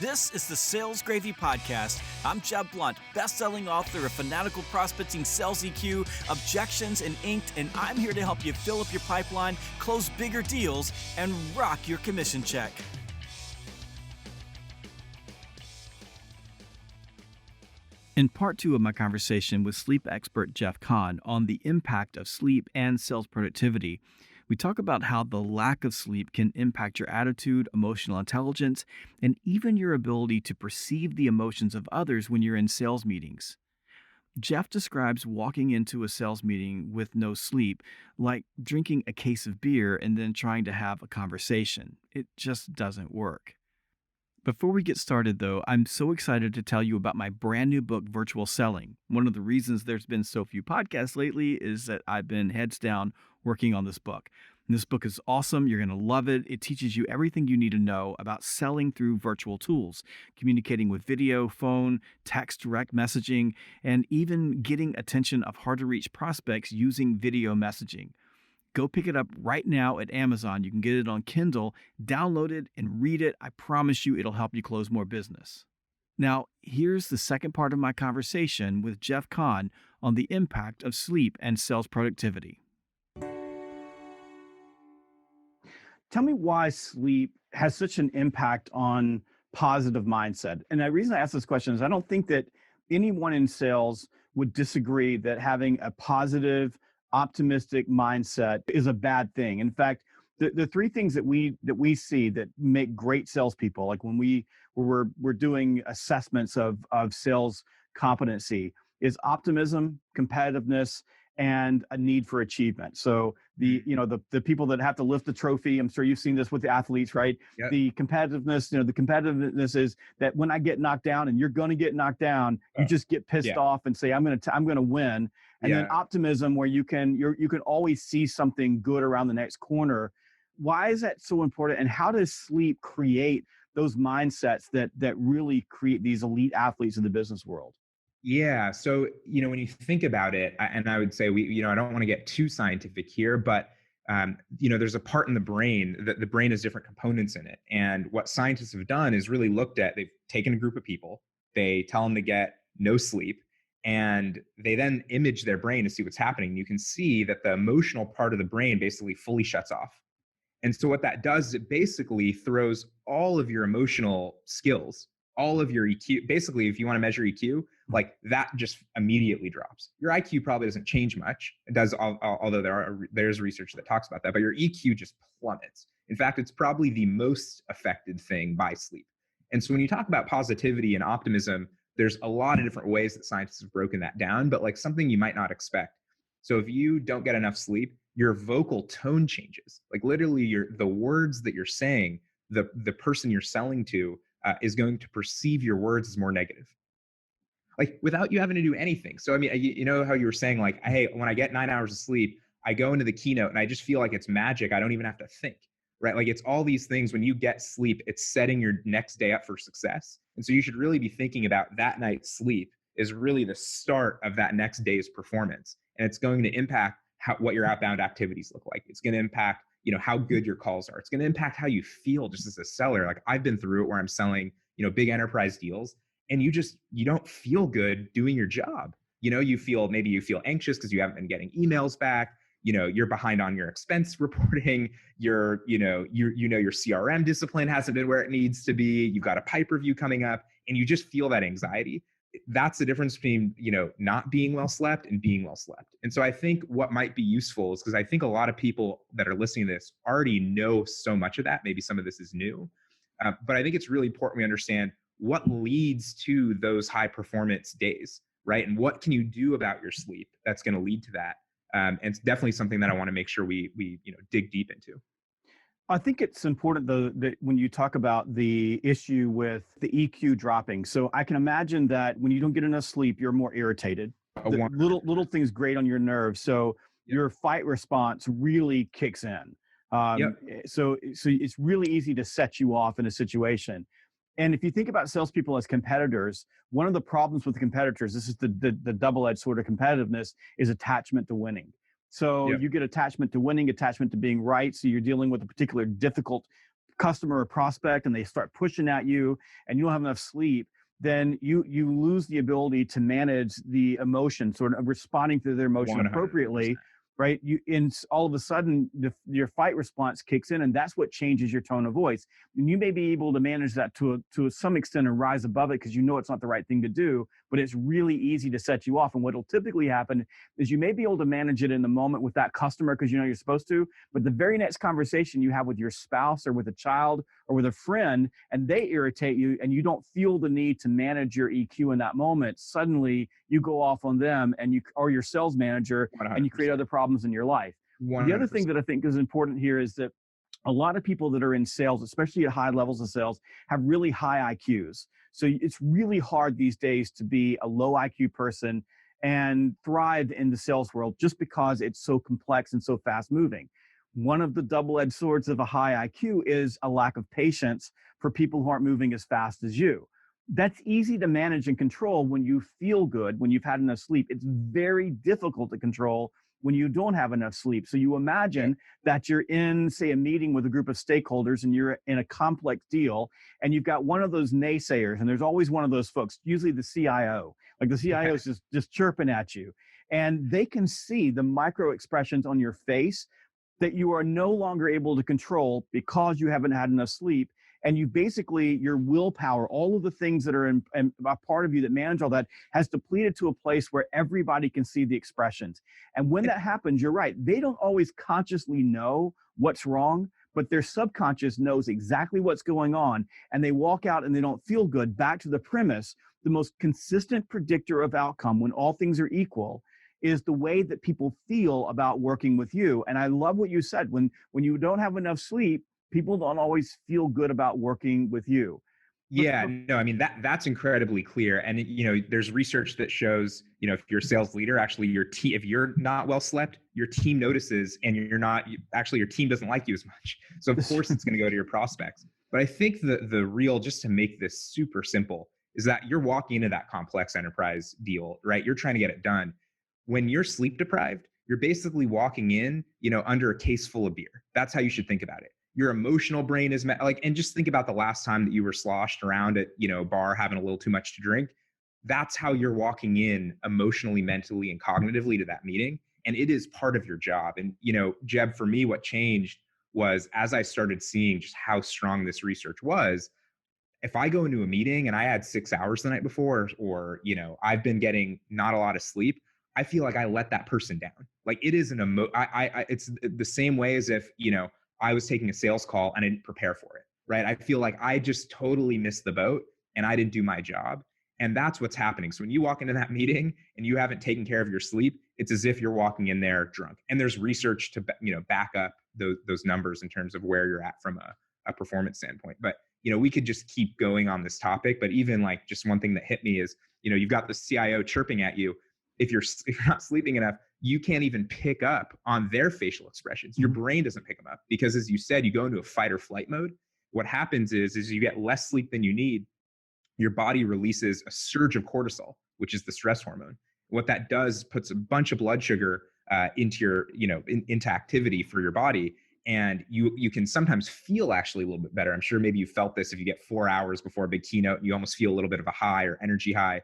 This is the Sales Gravy Podcast. I'm Jeb Blount, best-selling author of Fanatical Prospecting, Sales EQ, Objections, and Inked, and I'm here to help you fill up your pipeline, close bigger deals, and rock your commission check. In part 2 of my conversation with sleep expert Jeff Kahn on the impact of sleep and sales productivity, we talk about how the lack of sleep can impact your attitude, emotional intelligence, and even your ability to perceive the emotions of others when you're in sales meetings. Jeff describes walking into a sales meeting with no sleep like drinking a case of beer and then trying to have a conversation. It just doesn't work. Before we get started, though, I'm so excited to tell you about my brand new book, Virtual Selling. One of the reasons there's been so few podcasts lately is that I've been heads down working on this book. And this book is awesome. You're going to love it. It teaches you everything you need to know about selling through virtual tools, communicating with video, phone, text, direct messaging, and even getting attention of hard-to-reach prospects using video messaging. Go pick it up right now at Amazon. You can get it on Kindle, download it, and read it. I promise you it'll help you close more business. Now, here's the second part of my conversation with Jeff Kahn on the impact of sleep and sales productivity. Tell me why sleep has such an impact on positive mindset. And the reason I ask this question is I don't think that anyone in sales would disagree that having a positive, optimistic mindset is a bad thing. In fact, the three things that we see that make great salespeople, like when we're doing assessments of sales competency, is optimism, competitiveness, and a need for achievement. So the people that have to lift the trophy, I'm sure you've seen this with the athletes, right? Yep. The competitiveness is that when I get knocked down, and you're going to get knocked down, you just get pissed off and say, I'm going to win. And then optimism, where you can always see something good around the next corner. Why is that so important? And how does sleep create those mindsets that really create these elite athletes in the business world? Yeah. So, when you think about it, and I would say I don't want to get too scientific here, but, there's a part in the brain that the brain has different components in it. And what scientists have done is really they've taken a group of people, they tell them to get no sleep, and they then image their brain to see what's happening. You can see that the emotional part of the brain basically fully shuts off. And so what that does is it basically throws all of your emotional skills, all of your EQ. Basically, if you want to measure EQ, like that just immediately drops. Your IQ probably doesn't change much. It does, although there's research that talks about that, but your EQ just plummets. In fact, it's probably the most affected thing by sleep. And so when you talk about positivity and optimism, there's a lot of different ways that scientists have broken that down, but like something you might not expect. So if you don't get enough sleep, your vocal tone changes. Like literally the words that you're saying, the person you're selling to is going to perceive your words as more negative, like without you having to do anything. So, I mean, you know how you were saying like, hey, when I get 9 hours of sleep, I go into the keynote and I just feel like it's magic. I don't even have to think, right? Like it's all these things. When you get sleep, it's setting your next day up for success. And so you should really be thinking about that night's sleep is really the start of that next day's performance. And it's going to impact what your outbound activities look like. It's going to impact, how good your calls are. It's going to impact how you feel just as a seller. Like I've been through it where I'm selling, big enterprise deals, and you don't feel good doing your job. You feel anxious because you haven't been getting emails back. You're behind on your expense reporting. Your CRM discipline hasn't been where it needs to be. You've got a pipe review coming up, and you just feel that anxiety. That's the difference between, not being well slept and being well slept. And so I think what might be useful is, because I think a lot of people that are listening to this already know so much of that. Maybe some of this is new, but I think it's really important we understand what leads to those high performance days, right? And what can you do about your sleep that's going to lead to that? And it's definitely something that I want to make sure we dig deep into. I think it's important, though, that when you talk about the issue with the EQ dropping, so I can imagine that when you don't get enough sleep, you're more irritated. Little things grate on your nerves, so your fight response really kicks in. So it's really easy to set you off in a situation. And if you think about salespeople as competitors, one of the problems with competitors, this is the double-edged sword of competitiveness, is attachment to winning. So you get attachment to winning, attachment to being right. So you're dealing with a particular difficult customer or prospect and they start pushing at you and you don't have enough sleep, then you lose the ability to manage the emotion, sort of responding to their emotion 100%. appropriately, right? You in all of a sudden your fight response kicks in, and that's what changes your tone of voice. And you may be able to manage that to some extent and rise above it because you know it's not the right thing to do, but it's really easy to set you off. And what will typically happen is you may be able to manage it in the moment with that customer because you know you're supposed to, but the very next conversation you have with your spouse or with a child or with a friend, and they irritate you, and you don't feel the need to manage your EQ in that moment, suddenly you go off on them and you or your sales manager, and you create 100%. other problems in your life. The other thing 100%. that I think is important here is that a lot of people that are in sales, especially at high levels of sales, have really high IQs. So it's really hard these days to be a low IQ person and thrive in the sales world just because it's so complex and so fast moving. One of the double-edged swords of a high IQ is a lack of patience for people who aren't moving as fast as you. That's easy to manage and control when you feel good, when you've had enough sleep. It's very difficult to control when you don't have enough sleep. So you Yeah. imagine that you're in, say, a meeting with a group of stakeholders and you're in a complex deal and you've got one of those naysayers, and there's always one of those folks, usually the CIO. Like the CIO Yeah. is just chirping at you. And they can see the micro expressions on your face that you are no longer able to control because you haven't had enough sleep. And you basically, your willpower, all of the things that are a part of you that manage all that, has depleted to a place where everybody can see the expressions. And when And that happens, you're right, they don't always consciously know what's wrong, but their subconscious knows exactly what's going on. And they walk out and they don't feel good. Back to the premise, the most consistent predictor of outcome when all things are equal is the way that people feel about working with you. And I love what you said. When you don't have enough sleep, people don't always feel good about working with you. Yeah, no, I mean that's incredibly clear. And there's research that shows, if you're a sales leader, actually your team, if you're not well slept, your team notices, and you're not actually your team doesn't like you as much. So of course it's going to go to your prospects. But I think the real, just to make this super simple, is that you're walking into that complex enterprise deal, right? You're trying to get it done. When you're sleep deprived, you're basically walking in, under a case full of beer. That's how you should think about it. Your emotional brain is and just think about the last time that you were sloshed around at, a bar having a little too much to drink. That's how you're walking in emotionally, mentally, and cognitively to that meeting. And it is part of your job. And, Jeb, for me, what changed was as I started seeing just how strong this research was. If I go into a meeting and I had 6 hours the night before, or, I've been getting not a lot of sleep, I feel like I let that person down. Like it is it's the same way as if, I was taking a sales call and I didn't prepare for it, right? I feel like I just totally missed the boat and I didn't do my job. And that's what's happening. So when you walk into that meeting and you haven't taken care of your sleep, it's as if you're walking in there drunk. And there's research to, back up those numbers in terms of where you're at from a performance standpoint. But, we could just keep going on this topic. But even like just one thing that hit me is, you've got the CIO chirping at you. If you're not sleeping enough, you can't even pick up on their facial expressions. Your brain doesn't pick them up because, as you said, you go into a fight or flight mode. What happens is you get less sleep than you need. Your body releases a surge of cortisol, which is the stress hormone. What that does puts a bunch of blood sugar into your, into activity for your body. And you can sometimes feel actually a little bit better. I'm sure maybe you felt this if you get 4 hours before a big keynote, and you almost feel a little bit of a high or energy high.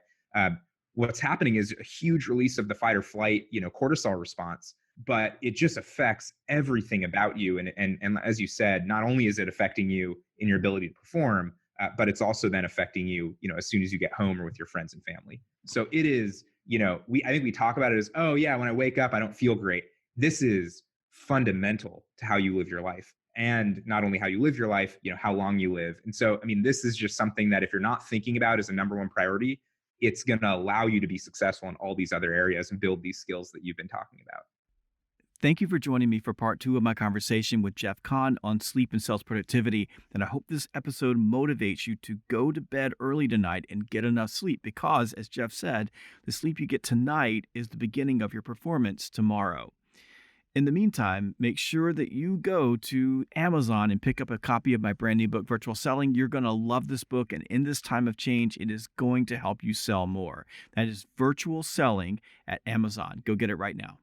What's happening is a huge release of the fight or flight, cortisol response, but it just affects everything about you. And as you said, not only is it affecting you in your ability to perform, but it's also then affecting you, as soon as you get home or with your friends and family. So it is, I think we talk about it as, oh yeah, when I wake up, I don't feel great. This is fundamental to how you live your life. And not only how you live your life, how long you live. And so, I mean, this is just something that if you're not thinking about as a number one priority, it's going to allow you to be successful in all these other areas and build these skills that you've been talking about. Thank you for joining me for part 2 of my conversation with Jeff Kahn on sleep and sales productivity. And I hope this episode motivates you to go to bed early tonight and get enough sleep because, as Jeff said, the sleep you get tonight is the beginning of your performance tomorrow. In the meantime, make sure that you go to Amazon and pick up a copy of my brand new book, Virtual Selling. You're going to love this book. And in this time of change, it is going to help you sell more. That is Virtual Selling at Amazon. Go get it right now.